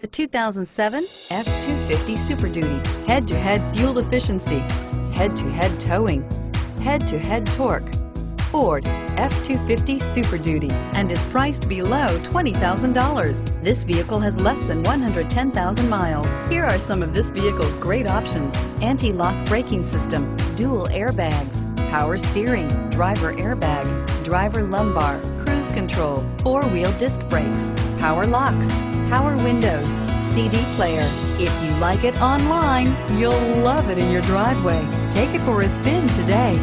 The 2007 F-250 Super Duty. Head-to-head fuel efficiency, head-to-head towing, head-to-head torque. Ford F-250 Super Duty and is priced below $20,000. This vehicle has less than 110,000 miles. Here are some of this vehicle's great options: anti-lock braking system, dual airbags, power steering, driver airbag, driver lumbar, cruise control, four-wheel disc brakes, power locks, power windows, CD player. If you like it online, you'll love it in your driveway. Take it for a spin today.